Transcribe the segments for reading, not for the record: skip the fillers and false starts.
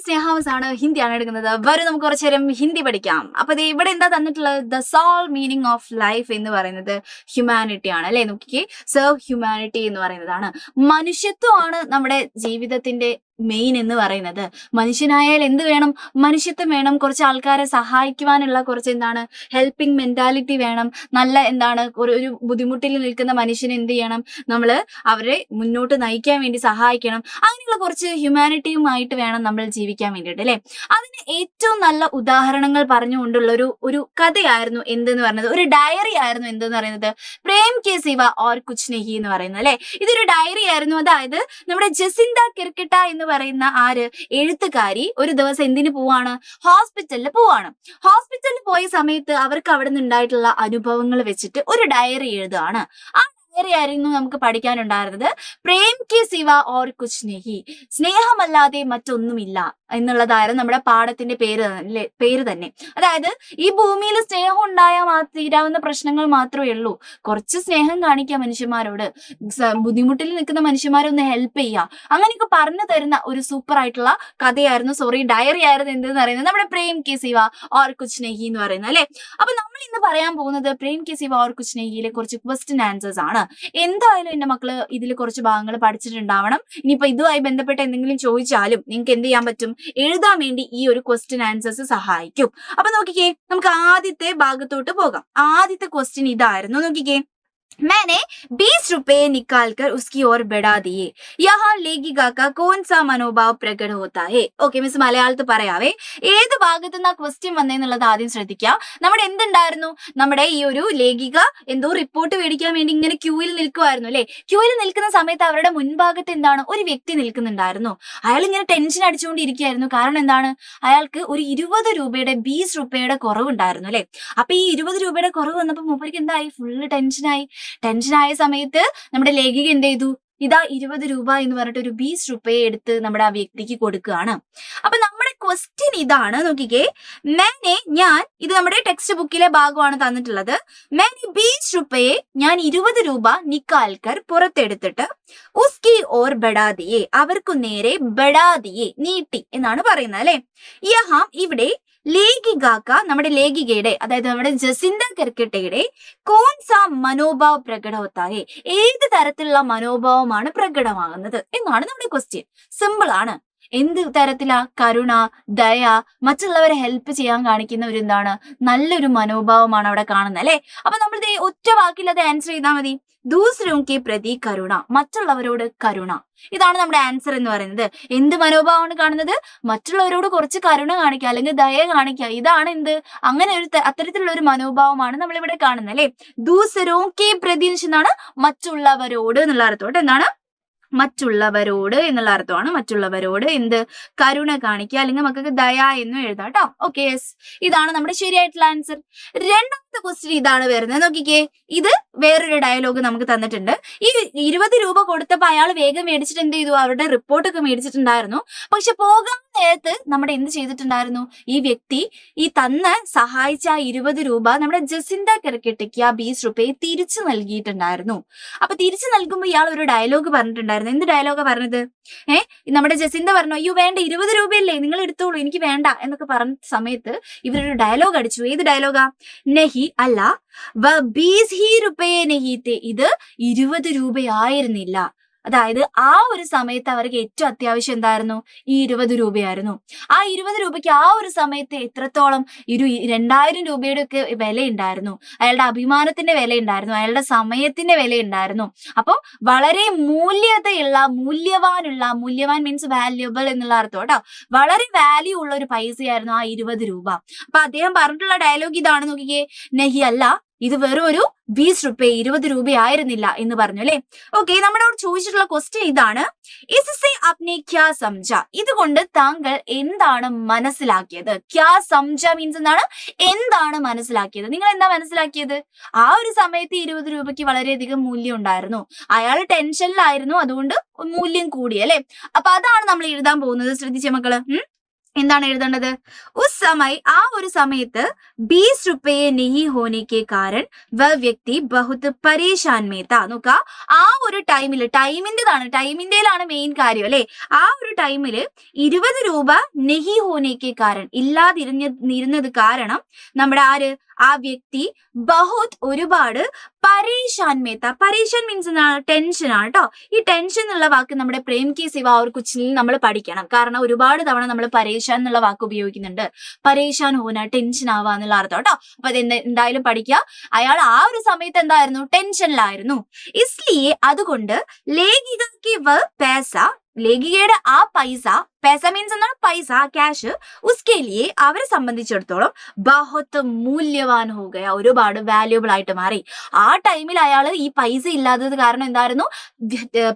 സ്നേഹാവസാണ് ഹിന്ദിയാണ് എടുക്കുന്നത്. വരും നമുക്ക് കുറച്ചു നേരം ഹിന്ദി പഠിക്കാം. അപ്പൊ ദേ ഇവിടെ എന്താ തന്നിട്ടുള്ളത്? The soul meaning of life എന്ന് പറയുന്നത് ഹ്യൂമാനിറ്റി ആണ് അല്ലെ. നോക്കിക്കേ, സെർവ് ഹ്യൂമാനിറ്റി എന്ന് പറയുന്നതാണ്. മനുഷ്യത്വമാണ് നമ്മുടെ ജീവിതത്തിന്റെ മെയിൻ എന്ന് പറയുന്നത്. മനുഷ്യനായാൽ എന്ത് വേണം? മനുഷ്യത്വം വേണം. കുറച്ച് ആൾക്കാരെ സഹായിക്കുവാനുള്ള കുറച്ച് എന്താണ് ഹെൽപ്പിംഗ് മെന്റാലിറ്റി വേണം. നല്ല എന്താണ് ഒരു ബുദ്ധിമുട്ടിൽ നിൽക്കുന്ന മനുഷ്യനെ എന്ത് ചെയ്യണം? നമ്മള് അവരെ മുന്നോട്ട് നയിക്കാൻ വേണ്ടി സഹായിക്കണം. അങ്ങനെയുള്ള കുറച്ച് ഹ്യൂമാനിറ്റിയുമായിട്ട് വേണം നമ്മൾ ജീവിക്കാൻ വേണ്ടിയിട്ട് അല്ലെ. അതിന് ഏറ്റവും നല്ല ഉദാഹരണങ്ങൾ പറഞ്ഞുകൊണ്ടുള്ള ഒരു കഥയായിരുന്നു എന്തെന്ന് പറയുന്നത്, ഒരു ഡയറി ആയിരുന്നു എന്തെന്ന് പറയുന്നത്, പ്രേം കെ സിവ ഓർ കുച്ച് നെഹി എന്ന് പറയുന്നത് അല്ലെ. ഇതൊരു ഡയറി ആയിരുന്നു. അതായത് നമ്മുടെ ജസിന്ത കിർക്കിട്ട എന്ന് പറയുന്ന എഴുത്തുകാരി ഒരു ദിവസം എന്തിനു പോവാണ്? ഹോസ്പിറ്റലിൽ പോവാണ്. ഹോസ്പിറ്റലിൽ പോയ സമയത്ത് അവർക്ക് അവിടെ നിന്ന് ഉണ്ടായിട്ടുള്ള അനുഭവങ്ങൾ വെച്ചിട്ട് ഒരു ഡയറി എഴുതുകയാണ്. ആ ഡയറി ആയിരുന്നു നമുക്ക് പഠിക്കാനുണ്ടായിരുന്നത്. പ്രേം കെ സിവ ഓർ കുച്ച് നെഹി, സ്നേഹമല്ലാതെ മറ്റൊന്നുമില്ല എന്നുള്ളതായിരുന്നു നമ്മുടെ പാഠത്തിന്റെ പേര് തന്നെ. അതായത് ഈ ഭൂമിയിൽ സ്നേഹം ഉണ്ടായാൽ തീരാവുന്ന പ്രശ്നങ്ങൾ മാത്രമേ ഉള്ളൂ. കുറച്ച് സ്നേഹം കാണിക്കുക മനുഷ്യന്മാരോട്, ബുദ്ധിമുട്ടിൽ നിൽക്കുന്ന മനുഷ്യന്മാരെ ഒന്ന് ഹെൽപ്പ് ചെയ്യുക, അങ്ങനെയൊക്കെ പറഞ്ഞു തരുന്ന ഒരു സൂപ്പർ ആയിട്ടുള്ള കഥയായിരുന്നു, ഡയറി ആയിരുന്നു എന്തെന്ന് പറയുന്നത് നമ്മുടെ പ്രേം കെ സിവ ഓർ കുച്ച് നെഹി എന്ന് പറയുന്നത് അല്ലെ. അപ്പൊ നമ്മൾ ഇന്ന് പറയാൻ പോകുന്നത് പ്രേം കെ സിവ ഓർ കുച്ച് നെഹിയിലെ കുറച്ച് ക്വസ്റ്റ്യൻ ആൻസേഴ്സ് ആണ്. എന്തായാലും എന്റെ മക്കള് ഇതിൽ കുറച്ച് ഭാഗങ്ങൾ പഠിച്ചിട്ടുണ്ടാവണം. ഇനിയിപ്പോ ഇതുമായി ബന്ധപ്പെട്ട് എന്തെങ്കിലും ചോദിച്ചാലും നിങ്ങൾക്ക് എന്ത് ചെയ്യാൻ പറ്റും? എഴുതാൻ വേണ്ടി ഈ ഒരു ക്വസ്റ്റ്യൻ ആൻസേഴ്സ് സഹായിക്കും. അപ്പൊ നോക്കിക്കേ, നമുക്ക് ആദ്യത്തെ ഭാഗത്തോട്ട് പോകാം. ആദ്യത്തെ ക്വസ്റ്റ്യൻ ഇതായിരുന്നു. നോക്കിക്കേ, मैंने 20 रुपए निकाल कर उसकी ओर बढ़ा दिए, यहाँ लेखिका का कौन सा मनोभाव प्रकट होता है? ഓക്കെ മിസ് മലയാളത്തിൽ പറയാവേ. ഏത് ഭാഗത്തു നിന്നാ ക്വസ്റ്റ്യൻ വന്നേന്നുള്ളത് ആദ്യം ശ്രദ്ധിക്കാം. നമ്മുടെ എന്തുണ്ടായിരുന്നു? നമ്മുടെ ഈ ഒരു ലേഖിക എന്തോ റിപ്പോർട്ട് മേടിക്കാൻ വേണ്ടി ഇങ്ങനെ ക്യൂവിൽ നിൽക്കുമായിരുന്നു അല്ലെ. ക്യൂവിൽ നിൽക്കുന്ന സമയത്ത് അവരുടെ മുൻഭാഗത്ത് എന്താണ് ഒരു വ്യക്തി നിൽക്കുന്നുണ്ടായിരുന്നു. അയാൾ ഇങ്ങനെ ടെൻഷൻ അടിച്ചുകൊണ്ടിരിക്കുകയായിരുന്നു. കാരണം എന്താണ്? അയാൾക്ക് ഒരു 20 രൂപയുടെ 20 രൂപയുടെ കുറവുണ്ടായിരുന്നു അല്ലെ. അപ്പൊ ഈ 20 രൂപയുടെ കുറവ് വന്നപ്പോ മൂപ്പർക്ക് എന്തായി? ഫുള്ള് ടെൻഷനായ സമയത്ത് നമ്മുടെ ലേഖിക എന്ത് ചെയ്തു? ഇതാ 20 രൂപ എന്ന് പറഞ്ഞിട്ട് ഒരു 20 രൂപയെ എടുത്ത് നമ്മുടെ ആ വ്യക്തിക്ക് കൊടുക്കുകയാണ്. അപ്പൊ നമ്മുടെ ക്വസ്റ്റ്യൻ ഇതാണ്. നോക്കിക്കേ, ഞാൻ ഇത് നമ്മുടെ ടെക്സ്റ്റ് ബുക്കിലെ ഭാഗമാണ് തന്നിട്ടുള്ളത്. 20 രൂപയെ ഞാൻ 20 രൂപ നിക്കാൽക്കർ പുറത്തെടുത്തിട്ട് ഉസ്കി ഓർ ബഡാ ദിയെ, അവർക്കു നേരെ ബഡാ ദിയെ, നീട്ടി എന്നാണ് പറയുന്നത് അല്ലെ. യഹാം ഇവിടെ ലേഖികാക്ക, നമ്മുടെ ലേഖികയുടെ അതായത് നമ്മുടെ ജസിന്ത കിർക്കിട്ടയുടെ കോൺസ മനോഭാവ പ്രകടവത്താകെ, ഏത് തരത്തിലുള്ള മനോഭാവമാണ് പ്രകടമാകുന്നത് എന്നാണ് നമ്മുടെ ക്വസ്റ്റ്യൻ. സിമ്പിൾ ആണ്. എന്ത് തരത്തിലാ? കരുണ, ദയ, മറ്റുള്ളവരെ ഹെൽപ്പ് ചെയ്യാൻ കാണിക്കുന്ന ഒരു എന്താണ് നല്ലൊരു മനോഭാവമാണ് അവിടെ കാണുന്നത് അല്ലെ. അപ്പൊ നമ്മൾ ഒറ്റ വാക്കിൽ അത് ആൻസർ ചെയ്താൽ മതി. ദൂസരോക്കെ പ്രതി കരുണ, മറ്റുള്ളവരോട് കരുണ. ഇതാണ് നമ്മുടെ ആൻസർ എന്ന് പറയുന്നത്. എന്ത് മനോഭാവമാണ് കാണുന്നത്? മറ്റുള്ളവരോട് കുറച്ച് കരുണ കാണിക്കുക അല്ലെങ്കിൽ ദയ കാണിക്കുക. ഇതാണ് എന്ത്? അങ്ങനെ അത്തരത്തിലുള്ള ഒരു മനോഭാവമാണ് നമ്മൾ ഇവിടെ കാണുന്നത് അല്ലെ. ദൂസരോക്കെ പ്രതി എന്നാണ് മറ്റുള്ളവരോട് എന്നുള്ള അർത്ഥത്തോട്ട് എന്താണ് മറ്റുള്ളവരോട് എന്നുള്ള അർത്ഥമാണ്. മറ്റുള്ളവരോട് എന്ത്? കരുണ കാണിക്കുക, അല്ലെങ്കിൽ മക്കൾക്ക് ദയ എന്നും എഴുതാം കേട്ടോ. ഓക്കെ, യെസ്, ഇതാണ് നമ്മുടെ ശരിയായിട്ടുള്ള ആൻസർ. രണ്ടാമത്തെ ക്വസ്റ്റ്യൻ ഇതാണ് വരുന്നത്. നോക്കിക്കേ, ഇത് വേറൊരു ഡയലോഗ് നമുക്ക് തന്നിട്ടുണ്ട്. ഈ 20 രൂപ കൊടുത്തപ്പോ അയാൾ വേഗം മേടിച്ചിട്ട് എന്ത് ചെയ്തു? അവരുടെ റിപ്പോർട്ടൊക്കെ മേടിച്ചിട്ടുണ്ടായിരുന്നു. പക്ഷെ പോകാൻ നേരത്ത് നമ്മുടെ എന്ത് ചെയ്തിട്ടുണ്ടായിരുന്നു? ഈ വ്യക്തി ഈ സഹായിച്ച ആ 20 രൂപ നമ്മുടെ ജസിന്ത കിർക്കിട്ടയ്ക്ക് ആ 20 രൂപയെ തിരിച്ചു നൽകിയിട്ടുണ്ടായിരുന്നു. അപ്പൊ തിരിച്ചു നൽകുമ്പോൾ ഇയാൾ ഒരു ഡയലോഗ് പറഞ്ഞിട്ടുണ്ടായിരുന്നു. എന്ത് ഡയലോഗാ പറഞ്ഞത്? നമ്മുടെ ജസിന്ത പറഞ്ഞു, അയ്യോ വേണ്ട, 20 രൂപയല്ലേ, നിങ്ങൾ എടുത്തോളൂ, എനിക്ക് വേണ്ട എന്നൊക്കെ പറഞ്ഞ സമയത്ത് ഇവരൊരു ഡയലോഗ് അടിച്ചു. ഏത് ഡയലോഗാ? നെഹി അല്ല, വ 20 ഹി റുപയെ നെഹി തേ, ഇത് 20 രൂപയായിരുന്നില്ല. അതായത് ആ ഒരു സമയത്ത് അവർക്ക് ഏറ്റവും അത്യാവശ്യം എന്തായിരുന്നു? ഈ 20 രൂപയായിരുന്നു. ആ 20 രൂപയ്ക്ക് ആ ഒരു സമയത്ത് എത്രത്തോളം 2000 രൂപയുടെ ഒക്കെ വിലയുണ്ടായിരുന്നു. അയാളുടെ അഭിമാനത്തിന്റെ വിലയുണ്ടായിരുന്നു, അയാളുടെ സമയത്തിന്റെ വിലയുണ്ടായിരുന്നു. അപ്പൊ വളരെ മൂല്യവാൻ മീൻസ് വാല്യുബിൾ എന്നുള്ള അർത്ഥം കേട്ടോ. വളരെ വാല്യൂ ഉള്ള ഒരു പൈസയായിരുന്നു ആ 20 രൂപ. അപ്പൊ അദ്ദേഹം പറഞ്ഞിട്ടുള്ള ഡയലോഗ് ഇതാണ്. നോക്കിക്കേ, നെഹി അല്ല, ഇത് വെറും ഒരു 20 രൂപ, 20 രൂപയായിരുന്നില്ല എന്ന് പറഞ്ഞു അല്ലെ. ഓക്കെ, നമ്മളോട് ചോദിച്ചിട്ടുള്ള ക്വസ്റ്റ്യൻ ഇതാണ്. ഇസ്സെ അപ്നെ ക്യാ സംജ, ഇതുകൊണ്ട് താങ്കൾ എന്താണ് മനസ്സിലാക്കിയത്? ക്യാ സംജ മീൻസ് എന്താണ് മനസ്സിലാക്കിയത്? നിങ്ങൾ എന്താ മനസ്സിലാക്കിയത്? ആ ഒരു സമയത്ത് 20 രൂപയ്ക്ക് വളരെയധികം മൂല്യം ഉണ്ടായിരുന്നു. അയാൾ ടെൻഷനിലായിരുന്നു, അതുകൊണ്ട് മൂല്യം കൂടി അല്ലെ. അപ്പൊ അതാണ് നമ്മൾ എഴുതാൻ പോകുന്നത്. ശ്രദ്ധിച്ചേ മക്കള്. എന്താണ് എഴുതേണ്ടത്? ഉസ് സമയ്, ആ ഒരു സമയത്ത് 20 रुपये नहीं होने के कारण वह വ്യക്തി बहुत परेशान में था. നോക്ക, ആ ഒരു ടൈമില്, ടൈമിന്റെതാണ് മെയിൻ കാര്യം അല്ലെ. ആ ഒരു ടൈമില് 20 രൂപ നെഹി ഹോനേക്ക് കാരൻ, ഇല്ലാതിരുന്നത് കാരണം നമ്മുടെ ആ വ്യക്തി ബഹുത് ഒരുപാട് പരേഷാൻ മേത്ത. പരേഷാൻ മീൻസ് എന്താണ്? ടെൻഷൻ ആണ് കേട്ടോ. ഈ ടെൻഷൻ എന്നുള്ള വാക്ക് നമ്മുടെ പ്രേം കി സിവ ഓർ കുച്ചിൽ നമ്മൾ പഠിക്കണം. കാരണം ഒരുപാട് തവണ നമ്മൾ പരേഷാൻ എന്നുള്ള വാക്ക് ഉപയോഗിക്കുന്നുണ്ട്. പരേഷാൻ ഹോന, ടെൻഷൻ ആവാ എന്നുള്ള അർത്ഥം കേട്ടോ. അപ്പൊ അത് എന്തായാലും പഠിക്കുക. അയാൾ ആ ഒരു സമയത്ത് എന്തായിരുന്നു? ടെൻഷനിലായിരുന്നു. ഇസ്ലിയെ, അതുകൊണ്ട് ലേഖികയ്ക്ക് വ പൈസ, ലേഖികയുടെ ആ പൈസ മീൻസ് എന്താണ്? പൈസ, ക്യാഷ്. ഉസ്കേലിയെ, അവരെ സംബന്ധിച്ചിടത്തോളം ബഹുത് മൂല്യവാൻ ഹോ ഗയ, ഒരുപാട് വാല്യുബിൾ ആയിട്ട് മാറി. ആ ടൈമിൽ അയാൾ ഈ പൈസ ഇല്ലാത്തത് കാരണം എന്തായിരുന്നു?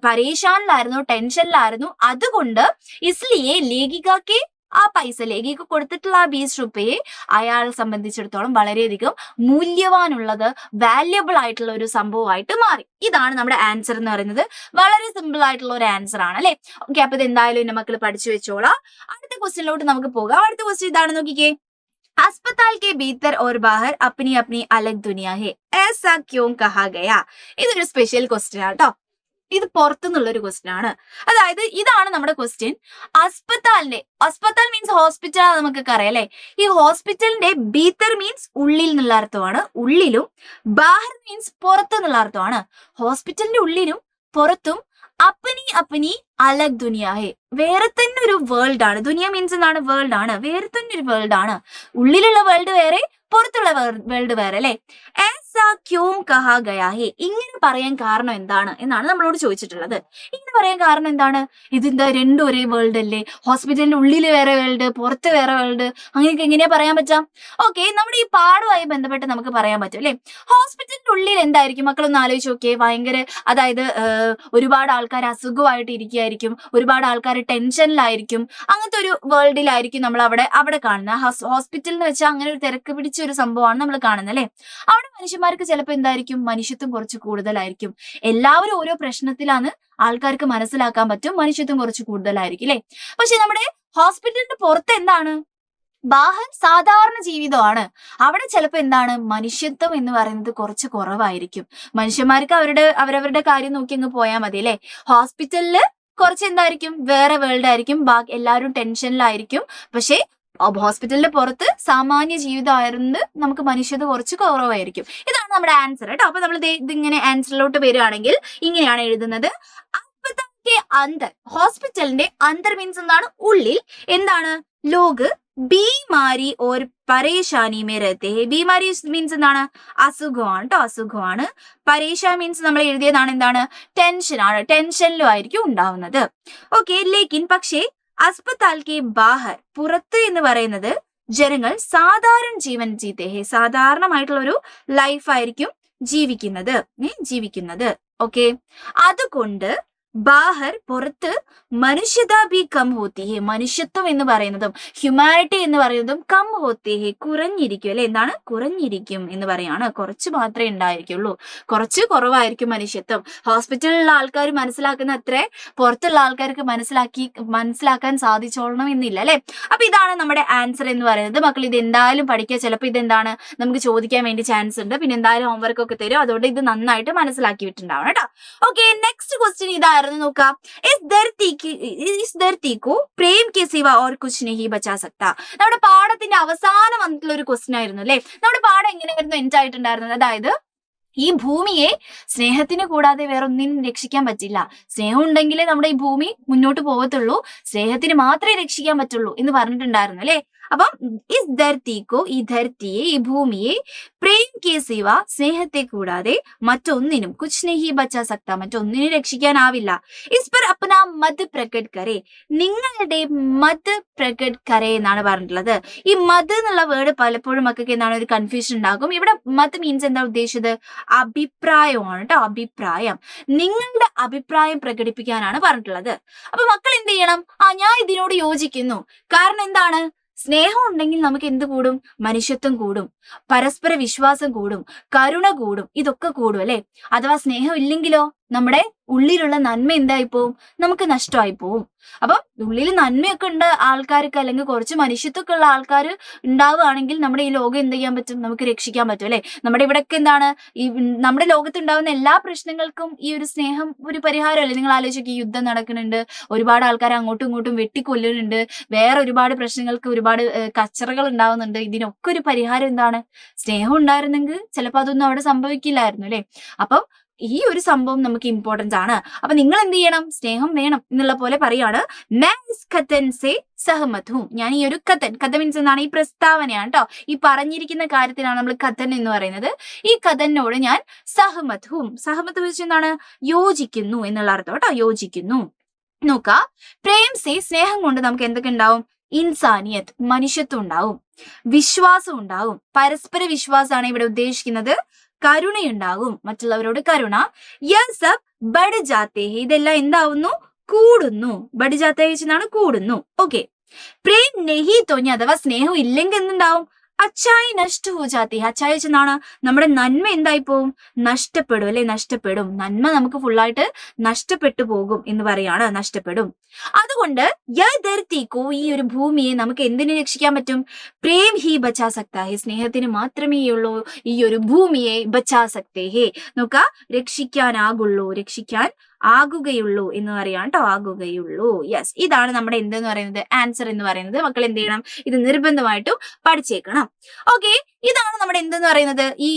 പരേഷാനിലായിരുന്നു, ടെൻഷനിലായിരുന്നു. അതുകൊണ്ട് ഇസ്ലിയെ ലേഖികയ്ക്ക് ആ പൈസ, ലേഖിക കൊടുത്തിട്ടുള്ള ആ 20 രൂപയെ അയാളെ സംബന്ധിച്ചിടത്തോളം വളരെയധികം മൂല്യവാനുള്ളത്, വാല്യബിൾ ആയിട്ടുള്ള ഒരു സംഭവമായിട്ട് മാറി. ഇതാണ് നമ്മുടെ ആൻസർ എന്ന് പറയുന്നത്. വളരെ സിമ്പിൾ ആയിട്ടുള്ള ഒരു ആൻസർ ആണ് അല്ലെ. ഓക്കെ, അപ്പൊ ഇത് എന്തായാലും എന്റെ മക്കൾ പഠിച്ചു വെച്ചോളാം. അടുത്ത ക്വസ്റ്റ്യനിലോട്ട് നമുക്ക് പോകാം. അടുത്ത ക്വസ്റ്റ്യൻ ഇതാണ്, നോക്കിക്കേ. अस्पताल के भीतर और बाहर अपनी अपनी अलग दुनिया है, ऐसा क्यों कहा गया? ഇതൊരു സ്പെഷ്യൽ ക്വസ്റ്റ്യൻ ആണ് കേട്ടോ. ഇത് പുറത്തുനിന്നുള്ളൊരു ക്വസ്റ്റ്യൻ ആണ്. അതായത് ഇതാണ് നമ്മുടെ ക്വസ്റ്റ്യൻ. അസ്പതാൽ മീൻസ് ഹോസ്പിറ്റൽ, നമുക്കൊക്കെ അറിയാം അല്ലെ. ഈ ഹോസ്പിറ്റലിന്റെ ഭീത്തർ മീൻസ് ഉള്ളിൽ എന്നുള്ള അർത്ഥമാണ്, ഉള്ളിലും. ബാഹർ മീൻസ് പുറത്ത് എന്നുള്ള അർത്ഥമാണ്. ഹോസ്പിറ്റലിന്റെ ഉള്ളിലും പുറത്തും അപ്പനി അലഗ് ദുനിയ ഹെ, വേറെ തന്നെ ഒരു വേൾഡ് ആണ്. ദുനിയ മീൻസ് എന്താണ്? വേൾഡ് ആണ്. വേറെ തന്നെ ഒരു വേൾഡ് ആണ്. ഉള്ളിലുള്ള വേൾഡ് വേറെ, പുറത്തുള്ള വേൾഡ് വേറെ അല്ലെ. ऐसा क्यों कहा गया है? ഇങ്ങനെ പറയാൻ കാരണം എന്താണ് എന്നാണ് നമ്മളോട് ചോദിച്ചിട്ടുള്ളത്. ഇങ്ങനെ പറയാൻ കാരണം എന്താണ്? ഇതെന്താ രണ്ടും ഒരേ വേൾഡ് അല്ലേ? ഹോസ്പിറ്റലിന്റെ ഉള്ളിൽ വേറെ വേൾഡ്, പുറത്ത് വേറെ വേൾഡ്, അങ്ങനെയൊക്കെ എങ്ങനെയാ പറയാൻ പറ്റാം? ഓക്കെ, നമ്മുടെ ഈ പാഠവുമായി ബന്ധപ്പെട്ട് നമുക്ക് പറയാൻ പറ്റും അല്ലെ. ഹോസ്പിറ്റലിന്റെ ഉള്ളിൽ എന്തായിരിക്കും മക്കളൊന്ന് ആലോചിച്ച് നോക്കിയേ. ഭയങ്കര, അതായത് ഒരുപാട് ആൾക്കാർ അസുഖമായിട്ട് ഇരിക്കുകയായിരിക്കും, ഒരുപാട് ആൾക്കാർ ടെൻഷനിലായിരിക്കും. അങ്ങനത്തെ ഒരു വേൾഡിലായിരിക്കും നമ്മൾ അവിടെ കാണുന്നത്. ഹോസ്പിറ്റൽ എന്ന് വെച്ചാൽ അങ്ങനെ ഒരു തിരക്ക് പിടിച്ച ഒരു സംഭവമാണ് നമ്മൾ കാണുന്നത് അല്ലെ. അവിടെ മനുഷ്യന്മാർക്ക് ചിലപ്പോൾ എന്തായിരിക്കും? മനുഷ്യത്വം കുറച്ച് കൂടുതലായിരിക്കും. എല്ലാവരും ഓരോ പ്രശ്നത്തിലാണ്, ആൾക്കാർക്ക് മനസ്സിലാക്കാൻ പറ്റും. മനുഷ്യത്വം കുറച്ച് കൂടുതലായിരിക്കും അല്ലെ. പക്ഷെ നമ്മുടെ ഹോസ്പിറ്റലിന്റെ പുറത്ത് എന്താണ്? ബാഹൻ സാധാരണ ജീവിതമാണ്. അവിടെ ചിലപ്പോൾ എന്താണ്? മനുഷ്യത്വം എന്ന് പറയുന്നത് കുറച്ച് കുറവായിരിക്കും. മനുഷ്യന്മാർക്ക് അവരവരുടെ കാര്യം നോക്കി അങ്ങ് പോയാൽ മതി അല്ലെ. ഹോസ്പിറ്റലില് കുറച്ച് എന്തായിരിക്കും? വേറെ വേൾഡ് ആയിരിക്കും. എല്ലാവരും ടെൻഷനിലായിരിക്കും. പക്ഷെ ഹോസ്പിറ്റലിന്റെ പുറത്ത് സാമാന്യ ജീവിതമായിരുന്നു, നമുക്ക് മനുഷ്യത കുറച്ച് കുറവായിരിക്കും. ഇതാണ് നമ്മുടെ ആൻസർ കേട്ടോ. അപ്പൊ നമ്മൾ ഇതിങ്ങനെ ആൻസറിലോട്ട് വരികയാണെങ്കിൽ ഇങ്ങനെയാണ് എഴുതുന്നത്. അന്തർ, ഹോസ്പിറ്റലിന്റെ അന്തർ മീൻസ് എന്താണ്? ഉള്ളിൽ. എന്താണ്? ലോക് ബീമാരി ഓർ പരേഷാനി മേ രഹത്തെ ഹെ. ബീമാരി മീൻസ് എന്താണ്? അസുഖമാണ് കേട്ടോ, അസുഖമാണ്. പരേഷാൻ മീൻസ് നമ്മൾ എഴുതിയതാണ് എന്താണ്? ടെൻഷനാണ്. ടെൻഷനിലും ആയിരിക്കും ഉണ്ടാവുന്നത്. ഓക്കെ, ലേക്കിൻ പക്ഷേ അസ്പതാൽ കെ ബാഹർ, പുറത്ത് എന്ന് പറയുന്നത് ജനങ്ങൾ സാധാരണ ജീവൻ ജീത്തെ ഹെ, സാധാരണമായിട്ടുള്ള ഒരു ലൈഫ് ആയിരിക്കും ജീവിക്കുന്നത്. ഓക്കെ, അതുകൊണ്ട് ബാഹർ, പുറത്ത് മനുഷ്യത ബി കം ഹോത്തി ഹെ, മനുഷ്യത്വം എന്ന് പറയുന്നതും ഹ്യൂമാനിറ്റി എന്ന് പറയുന്നതും കം ഹോത്തി ഹെ, കുറഞ്ഞിരിക്കും അല്ലെ. എന്താണ്? കുറഞ്ഞിരിക്കും എന്ന് പറയാണ്. കുറച്ച് മാത്രമേ ഉണ്ടായിരിക്കുള്ളൂ, കുറച്ച് കുറവായിരിക്കും മനുഷ്യത്വം. ഹോസ്പിറ്റലിലുള്ള ആൾക്കാർ മനസ്സിലാക്കുന്ന അത്ര പുറത്തുള്ള ആൾക്കാർക്ക് മനസ്സിലാക്കാൻ സാധിച്ചോളണം എന്നില്ല അല്ലെ. അപ്പൊ ഇതാണ് നമ്മുടെ ആൻസർ എന്ന് പറയുന്നത്. മക്കൾ ഇത് എന്തായാലും പഠിക്കുക. ചിലപ്പോൾ ഇതെന്താണ് നമുക്ക് ചോദിക്കാൻ വേണ്ടി ചാൻസ് ഉണ്ട്. പിന്നെ എന്തായാലും ഹോംവർക്ക് ഒക്കെ തരും. അതുകൊണ്ട് ഇത് നന്നായിട്ട് മനസ്സിലാക്കി വിട്ടുണ്ടാവണം കേട്ടോ. ഓക്കെ, നെക്സ്റ്റ് ക്വസ്റ്റ്യൻ ഇതായിരുന്നു. നോക്കാം. ഇസ് ധർത്തി കോ പ്രേം കെ സിവ ഓർ കുച്ച് നഹീ ബച്ചാ സക്താ. നമ്മുടെ പാഠത്തിന്റെ അവസാനം വന്നിട്ടുള്ള ഒരു ക്വസ്റ്റ്യൻ ആയിരുന്നു അല്ലെ. നമ്മുടെ പാഠം എങ്ങനെയായിരുന്നു എൻഡ് ആയിട്ടുണ്ടായിരുന്നത്? അതായത് ഈ ഭൂമിയെ സ്നേഹത്തിന് കൂടാതെ വേറെ ഒന്നിനും രക്ഷിക്കാൻ പറ്റില്ല. സ്നേഹം ഉണ്ടെങ്കിലേ നമ്മുടെ ഈ ഭൂമി മുന്നോട്ട് പോകത്തുള്ളൂ. സ്നേഹത്തിന് മാത്രമേ രക്ഷിക്കാൻ പറ്റുള്ളൂ എന്ന് പറഞ്ഞിട്ടുണ്ടായിരുന്നു അല്ലെ. അപ്പം ഇസ് ധർത്തിക്കോ, ഈ ധർത്തിയെ, ഈ ഭൂമിയെ, പ്രേം കെ സിവ, സ്നേഹത്തെ കൂടാതെ മറ്റൊന്നിനും, കുച്ച് നഹീ ബച്ചാ സക്ത, മറ്റൊന്നിനും രക്ഷിക്കാനാവില്ല. ഇസ് പർ അപ്നാ മത് പ്രകട് കരേ, നിങ്ങളുടെ മത് പ്രകട് കരേ എന്നാണ് പറഞ്ഞിട്ടുള്ളത്. ഈ മത് എന്നുള്ള വേർഡ് പലപ്പോഴും മക്കൾക്ക് എന്താണ് ഒരു കൺഫ്യൂഷൻ ഉണ്ടാകും. ഇവിടെ മത് മീൻസ് എന്താ ഉദ്ദേശിച്ചത്? അഭിപ്രായമാണ് കേട്ടോ, അഭിപ്രായം. നിങ്ങളുടെ അഭിപ്രായം പ്രകടിപ്പിക്കാനാണ് പറഞ്ഞിട്ടുള്ളത്. അപ്പൊ മക്കൾ എന്ത് ചെയ്യണം? ഞാൻ ഇതിനോട് യോജിക്കുന്നു. കാരണം എന്താണ്? സ്നേഹം ഉണ്ടെങ്കിൽ നമുക്ക് എന്ത് കൂടും? മനുഷ്യത്വം കൂടും, പരസ്പര വിശ്വാസം കൂടും, കരുണ കൂടും, ഇതൊക്കെ കൂടും അല്ലെ. അഥവാ സ്നേഹം ഇല്ലെങ്കിലോ നമ്മുടെ ഉള്ളിലുള്ള നന്മ എന്തായി പോവും, നമുക്ക് നഷ്ടമായി പോവും. അപ്പം ഉള്ളിൽ നന്മയൊക്കെ ഉണ്ട് ആൾക്കാർക്ക്, അല്ലെങ്കിൽ കുറച്ച് മനുഷ്യത്വമൊക്കെ ഉള്ള ആൾക്കാർ ഉണ്ടാവുകയാണെങ്കിൽ നമ്മുടെ ഈ ലോകം എന്ത് ചെയ്യാൻ പറ്റും, നമുക്ക് രക്ഷിക്കാൻ പറ്റും അല്ലെ. നമ്മുടെ ഇവിടെയൊക്കെ എന്താണ്, ഈ നമ്മുടെ ലോകത്ത് ഉണ്ടാവുന്ന എല്ലാ പ്രശ്നങ്ങൾക്കും ഈ ഒരു സ്നേഹം ഒരു പരിഹാരമല്ലേ. നിങ്ങൾ ആലോചിക്കുക, ഈ യുദ്ധം നടക്കുന്നുണ്ട്, ഒരുപാട് ആൾക്കാർ അങ്ങോട്ടും ഇങ്ങോട്ടും വെട്ടിക്കൊല്ലുന്നുണ്ട്, വേറെ ഒരുപാട് പ്രശ്നങ്ങൾക്ക് ഒരുപാട് കച്ചറകൾ ഉണ്ടാവുന്നുണ്ട്. ഇതിനൊക്കെ ഒരു പരിഹാരം എന്താണ്, സ്നേഹം ഉണ്ടായിരുന്നെങ്കിൽ ചിലപ്പോൾ അതൊന്നും അവിടെ സംഭവിക്കില്ലായിരുന്നു അല്ലെ. അപ്പം ഈ ഒരു സംഭവം നമുക്ക് ഇമ്പോർട്ടന്റ് ആണ്. അപ്പൊ നിങ്ങൾ എന്ത് ചെയ്യണം, സ്നേഹം വേണം എന്നുള്ള പോലെ പറയാണ്. ഞാൻ ഈ ഒരു കഥൻ മീൻസ് എന്താണ്, ഈ പ്രസ്താവനയാണ് കേട്ടോ, ഈ പറഞ്ഞിരിക്കുന്ന കാര്യത്തിനാണ് നമ്മൾ കഥൻ എന്ന് പറയുന്നത്. ഈ കഥനോട് ഞാൻ സഹമത് വെച്ച് എന്താണ്, യോജിക്കുന്നു എന്നുള്ള അർത്ഥം കേട്ടോ, യോജിക്കുന്നു. നോക്ക, പ്രേം സേ സ്നേഹം കൊണ്ട് നമുക്ക് എന്തൊക്കെ ഉണ്ടാവും, ഇൻസാനിയത്ത് മനുഷ്യത്വം ഉണ്ടാവും, വിശ്വാസം ഉണ്ടാവും, പരസ്പര വിശ്വാസമാണ് ഇവിടെ ഉദ്ദേശിക്കുന്നത്, കരുണയുണ്ടാകും, മറ്റുള്ളവരോട് കരുണ. ബഡ് ജാത്തേ ഹെ, ഇതെല്ലാം എന്താവുന്നു, കൂടുന്നു. ബഡ് ജാത്തേ വെച്ചെന്നാണ് കൂടുന്നു. ഓക്കെ, പ്രേം നെഹി തോന്നി അഥവാ സ്നേഹം ഇല്ലെങ്കിൽ എന്തുണ്ടാവും, അച്ചായി നഷ്ട ഹോ ജാത്തി. അച്ചായി വെച്ചെന്നാണ് നമ്മുടെ നന്മ എന്തായി പോവും, നഷ്ടപ്പെടും അല്ലെ, നഷ്ടപ്പെടും. നന്മ നമുക്ക് ഫുള്ളായിട്ട് നഷ്ടപ്പെട്ടു പോകും എന്ന് പറയാണ്, നഷ്ടപ്പെടും. അതുകൊണ്ട് ഈ ഒരു ഭൂമിയെ നമുക്ക് എന്തിനു രക്ഷിക്കാൻ പറ്റും, പ്രേം ഹി ബച്ചാ സക്താ ഹെ, സ്നേഹത്തിന് മാത്രമേ ഉള്ളൂ ഈ ഒരു ഭൂമിയെ ബച്ചാ സക്തേ ഹെ, നോക്ക, രക്ഷിക്കാനാകുള്ളൂ, രക്ഷിക്കാൻ ആകുകയുള്ളൂ എന്ന് പറയാം കേട്ടോ, ആകുകയുള്ളൂ. യെസ്, ഇതാണ് നമ്മുടെ എന്തെന്ന് പറയുന്നത്, ആൻസർ എന്ന് പറയുന്നത്. മക്കൾ എന്ത് ചെയ്യണം, ഇത് നിർബന്ധമായിട്ടും പഠിച്ചേക്കണം. ഓക്കെ, ഇതാണ് നമ്മുടെ എന്തെന്ന് പറയുന്നത്, ഈ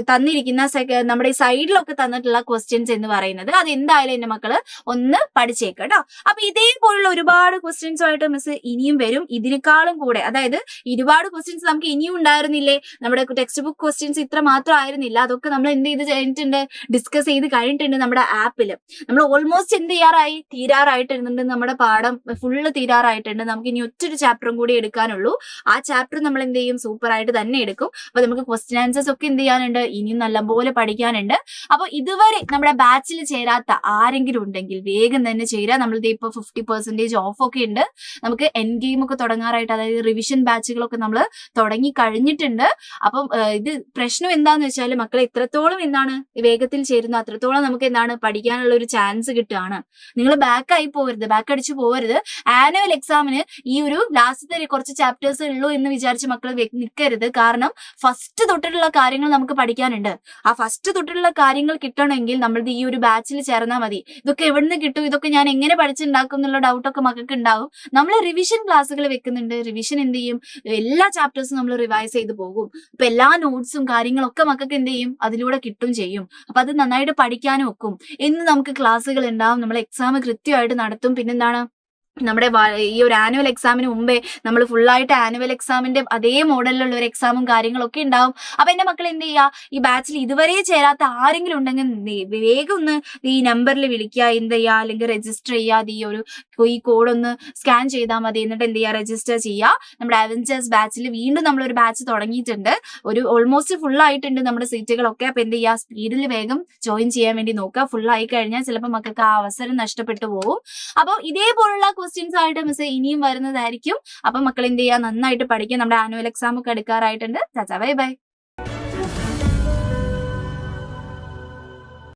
തന്നിരിക്കുന്ന നമ്മുടെ സൈഡിലൊക്കെ തന്നിട്ടുള്ള ക്വസ്റ്റ്യൻസ് എന്ന് പറയുന്നത്. അത് എന്തായാലും എന്റെ മക്കള് ഒന്ന് പഠിച്ചേക്കാം കേട്ടോ. അപ്പൊ ഇതേപോലുള്ള ഒരുപാട് ക്വസ്റ്റ്യൻസുമായിട്ട് മിസ് ഇനിയും വരും, ഇതിനേക്കാളും കൂടെ. അതായത് ഒരുപാട് ക്വസ്റ്റ്യൻസ് നമുക്ക് ഇനിയും ഉണ്ടായിരുന്നില്ലേ, നമ്മുടെ ടെക്സ്റ്റ് ബുക്ക് ക്വസ്റ്റ്യൻസ് ഇത്ര മാത്രം ആയിരുന്നില്ല, അതൊക്കെ നമ്മൾ എന്ത് ചെയ്ത് കഴിഞ്ഞിട്ടുണ്ട്, ഡിസ്കസ് ചെയ്ത് കഴിഞ്ഞിട്ടുണ്ട് നമ്മുടെ ആപ്പിൽ. നമ്മൾ ഓൾമോസ്റ്റ് എന്ത് തീരാറായിട്ടുണ്ട്, നമ്മുടെ പാഠം ഫുള്ള് തീരാറായിട്ടുണ്ട്. നമുക്ക് ഇനി ഒറ്റൊരു ചാപ്റ്ററും കൂടി എടുക്കാനുള്ളൂ. ആ ചാപ്റ്റർ നമ്മൾ എന്ത് ചെയ്യും, സൂപ്പർ ആയിട്ട് തന്നെ എടുക്കും. അപ്പൊ നമുക്ക് ക്വസ്റ്റ്യൻ ആൻസേഴ്സ് ഒക്കെ എന്ത് ചെയ്യാനുണ്ട്, ഇനിയും നല്ലപോലെ പഠിക്കാനുണ്ട്. അപ്പൊ ഇതുവരെ നമ്മുടെ ബാച്ചിൽ ചേരാത്ത ആരെങ്കിലും ഉണ്ടെങ്കിൽ വേഗം തന്നെ ചേരാ. നമ്മളിത് ഇപ്പൊ 50% ഓഫ് ഒക്കെ ഉണ്ട്. നമുക്ക് എൻ ഗെയിം ഒക്കെ തുടങ്ങാറായിട്ട്, അതായത് റിവിഷൻ ബാച്ചുകളൊക്കെ നമ്മൾ തുടങ്ങി കഴിഞ്ഞിട്ടുണ്ട്. അപ്പം ഇത് പ്രശ്നം എന്താന്ന് വെച്ചാൽ മക്കളെ എത്രത്തോളം എന്താണ് വേഗത്തിൽ ചേരുന്നു അത്രത്തോളം നമുക്ക് എന്താണ് പഠിക്കാനുള്ള ഒരു ചാൻസ് കിട്ടുകയാണ്. നിങ്ങൾ ബാക്ക് അടിച്ചു പോവരുത്. ആനുവൽ എക്സാമിന് ഈ ഒരു ലാസ്റ്റത്തെ കുറച്ച് ചാപ്റ്റേഴ്സ് ഉള്ളൂ എന്ന് വിചാരിച്ച് മക്കൾ നിൽക്കരുത്. കാരണം ഫസ്റ്റ് തൊട്ടിട്ടുള്ള കാര്യങ്ങൾ നമുക്ക് പഠിക്കാനുണ്ട്. ആ ഫസ്റ്റ് തൊട്ടിട്ടുള്ള കാര്യങ്ങൾ കിട്ടണമെങ്കിൽ നമ്മളുടെ ഈ ഒരു ബാച്ചിൽ ചേർന്നാൽ മതി. ഇതൊക്കെ എവിടുന്ന് കിട്ടും, ഇതൊക്കെ ഞാൻ എങ്ങനെ പഠിച്ചുണ്ടാക്കും എന്നുള്ള ഡൗട്ടൊക്കെ മക്കൾക്ക് ഉണ്ടാവും. നമ്മൾ റിവിഷൻ ക്ലാസ്സുകൾ വെക്കുന്നുണ്ട്. റിവിഷൻ എന്ത് ചെയ്യും, എല്ലാ ചാപ്റ്റേഴ്സും നമ്മൾ റിവൈസ് ചെയ്ത് പോകും. അപ്പൊ എല്ലാ നോട്ട്സും കാര്യങ്ങളൊക്കെ മക്കൾക്ക് എന്ത് ചെയ്യും, അതിലൂടെ കിട്ടും ചെയ്യും. അപ്പൊ അത് നന്നായിട്ട് പഠിക്കാനും ഒക്കും. എന്ന് നമുക്ക് ക്ലാസ്സുകൾ ഉണ്ടാവും. നമ്മൾ എക്സാം കൃത്യമായിട്ട് നടത്തും. പിന്നെന്താണ്, നമ്മുടെ ഈ ഒരു ആനുവൽ എക്സാമിന് മുമ്പേ നമ്മൾ ഫുള്ളായിട്ട് ആനുവൽ എക്സാമിന്റെ അതേ മോഡലിലുള്ള ഒരു എക്സാമും കാര്യങ്ങളൊക്കെ ഉണ്ടാവും. അപ്പൊ എന്റെ മക്കൾ എന്ത് ചെയ്യുക, ഈ ബാച്ചിൽ ഇതുവരെ ചേരാത്ത ആരെങ്കിലും ഉണ്ടെങ്കിൽ വേഗം ഒന്ന് ഈ നമ്പറിൽ വിളിക്കുക, എന്ത് ചെയ്യുക, അല്ലെങ്കിൽ രജിസ്റ്റർ ചെയ്യാതെ ഈ കോഡ് ഒന്ന് സ്കാൻ ചെയ്താൽ മതി. എന്നിട്ട് എന്ത് ചെയ്യുക, രജിസ്റ്റർ ചെയ്യുക. നമ്മുടെ അവഞ്ചേഴ്സ് ബാച്ചിൽ വീണ്ടും നമ്മളൊരു ബാച്ച് തുടങ്ങിയിട്ടുണ്ട്. ഒരു ഓൾമോസ്റ്റ് ഫുൾ ആയിട്ടുണ്ട് നമ്മുടെ സീറ്റുകളൊക്കെ. അപ്പൊ എന്ത് ചെയ്യുക, സ്പീഡിൽ വേഗം ജോയിൻ ചെയ്യാൻ വേണ്ടി നോക്കുക. ഫുൾ ആയി കഴിഞ്ഞാൽ ചിലപ്പോൾ മക്കൾക്ക് ആ അവസരം നഷ്ടപ്പെട്ടു പോകും. അപ്പോൾ ഇതേപോലുള്ള ക്വസ്റ്റ്യൻസ് ആയിട്ട് മിസ് ഇനിയും വരുന്നതായിരിക്കും. അപ്പൊ മക്കൾ എന്ത് ചെയ്യുക, നന്നായിട്ട് പഠിക്കുക. നമ്മുടെ ആനുവൽ എക്സാം ഒക്കെ എടുക്കാറായിട്ടുണ്ട്. Bye bye.